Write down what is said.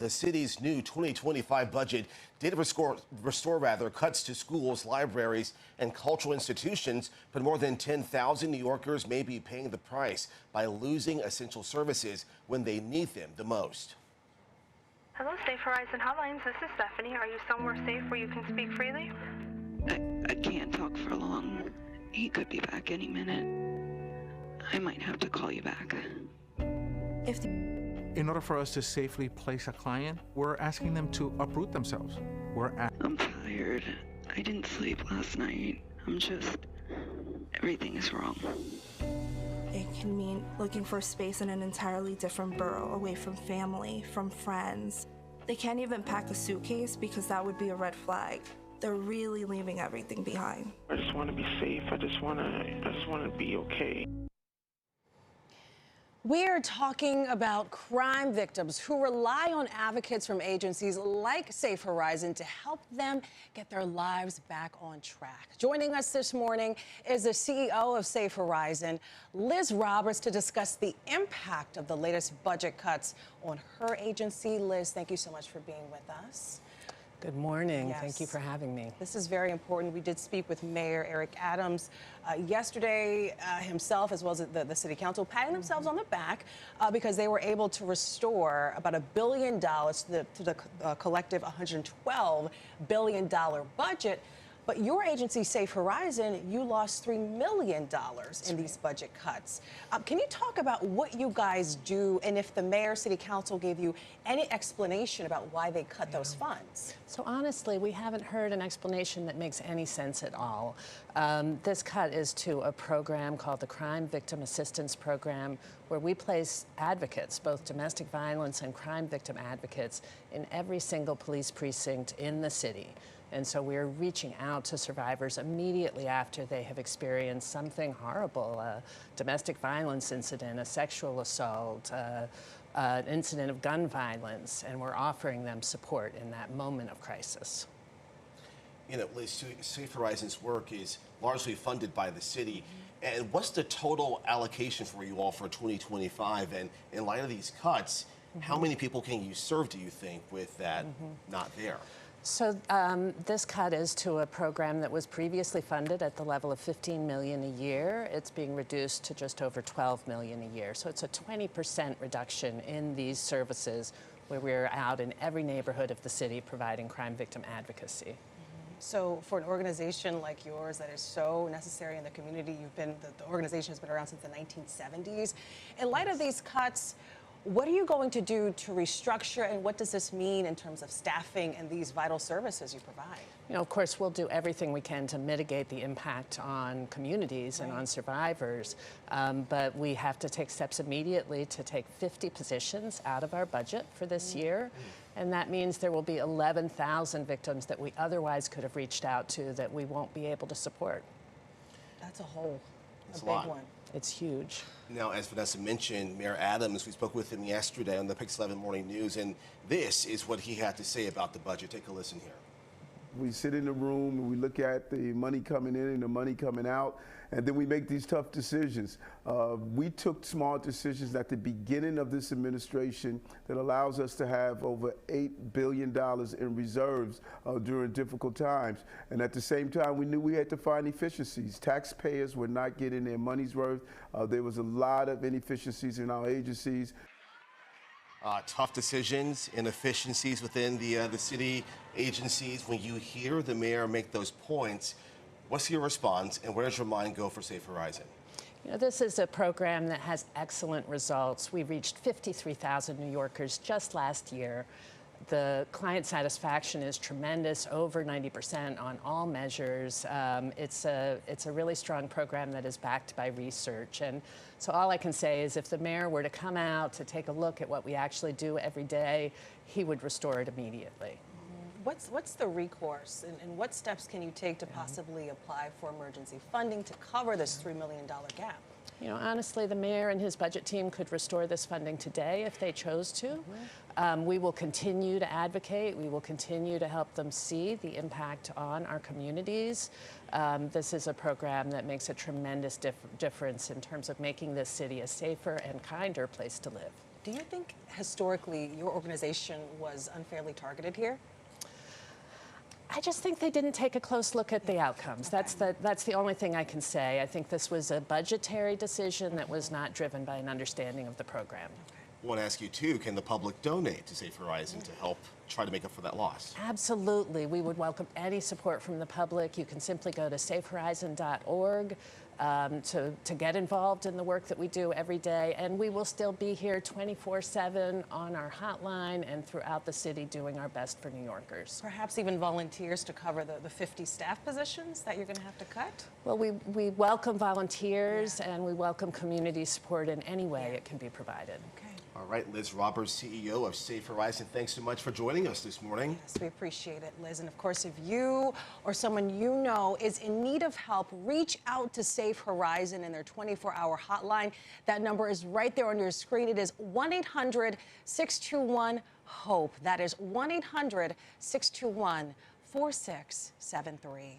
The city's new 2025 budget did restore cuts to schools, libraries, and cultural institutions, but more than 10,000 New Yorkers may be paying the price by losing essential services when they need them the most. Hello, Safe Horizon Hotlines. This is Stephanie. Are you somewhere safe where you can speak freely? I can't talk for long. He could be back any minute. I might have to call you back. In order for us to safely place a client, we're asking them to uproot themselves. I'm tired. I didn't sleep last night. Everything is wrong. It can mean looking for space in an entirely different borough, away from family, from friends. They can't even pack a suitcase because that would be a red flag. They're really leaving everything behind. I just want to be safe. I just want to be okay. We're talking about crime victims who rely on advocates from agencies like Safe Horizon to help them get their lives back on track. Joining us this morning is the CEO of Safe Horizon, Liz Roberts, to discuss the impact of the latest budget cuts on her agency. Liz, thank you so much for being with us. Good morning. Yes. Thank you for having me. This is very important. We did speak with Mayor Eric Adams yesterday, himself as well as the city council, patting themselves on the back because they were able to restore about $1 billion to the collective $112 billion budget. But your agency, Safe Horizon, you lost $3 million in these budget cuts. Can you talk about what you guys do and if the mayor, city council gave you any explanation about why they cut those funds? So honestly, we haven't heard an explanation that makes any sense at all. This cut is to a program called the Crime Victim Assistance Program, where we place advocates, both domestic violence and crime victim advocates, in every single police precinct in the city. And so we're reaching out to survivors immediately after they have experienced something horrible, a domestic violence incident, a sexual assault, an incident of gun violence, and we're offering them support in that moment of crisis. You know, Liz, Safe Horizon's work is largely funded by the city. And what's the total allocation for you all for 2025? And in light of these cuts, how many people can you serve, do you think, with that not there? So this cut is to a program that was previously funded at the level of $15 million a year. It's being reduced to just over $12 million a year. So it's a 20% reduction in these services where we're out in every neighborhood of the city providing crime victim advocacy. So for an organization like yours that is so necessary in the community, the organization has been around since the 1970s. In light of these cuts, what are you going to do to restructure, and what does this mean in terms of staffing and these vital services you provide? You know, of course, we'll do everything we can to mitigate the impact on communities and on survivors, but we have to take steps immediately to take 50 positions out of our budget for this year, and that means there will be 11,000 victims that we otherwise could have reached out to that we won't be able to support. That's a hole, That's a a big lot. one. It's huge. Now, as Vanessa mentioned, Mayor Adams, we spoke with him yesterday on the PIX11 Morning News, and this is what he had to say about the budget. Take a listen here. We sit in the room and we look at the money coming in and the money coming out, and then we make these tough decisions. We took small decisions at the beginning of this administration that allows us to have over $8 billion in reserves during difficult times. And at the same time, we knew we had to find efficiencies. Taxpayers were not getting their money's worth. There was a lot of inefficiencies in our agencies. Tough decisions, inefficiencies within the city agencies. When you hear the mayor make those points, what's your response, and where does your mind go for Safe Horizon? You know, this is a program that has excellent results. We reached 53,000 New Yorkers just last year. The client satisfaction is tremendous, over 90% on all measures. It's a really strong program that is backed by research. And so all I can say is if the mayor were to come out to take a look at what we actually do every day, he would restore it immediately. What's the recourse, and what steps can you take to possibly apply for emergency funding to cover this $3 million gap? You know, honestly, the mayor and his budget team could restore this funding today if they chose to. We will continue to advocate. We will continue to help them see the impact on our communities. This is a program that makes a tremendous difference in terms of making this city a safer and kinder place to live. Do you think historically your organization was unfairly targeted here? I just think they didn't take a close look at the outcomes. That's the only thing I can say. I think this was a budgetary decision that was not driven by an understanding of the program. I want to ask you, too, can the public donate to Safe Horizon to help try to make up for that loss? Absolutely. We would welcome any support from the public. You can simply go to safehorizon.org to get involved in the work that we do every day. And we will still be here 24/7 on our hotline and throughout the city doing our best for New Yorkers. Perhaps even volunteers to cover the 50 staff positions that you're going to have to cut? Well, we welcome volunteers and we welcome community support in any way it can be provided. Okay. All right, Liz Roberts, CEO of Safe Horizon, thanks so much for joining us this morning. Yes, we appreciate it, Liz. And of course, if you or someone you know is in need of help, reach out to Safe Horizon and their 24-hour hotline. That number is right there on your screen. It is 1-800-621-HOPE. That is 1-800-621-4673.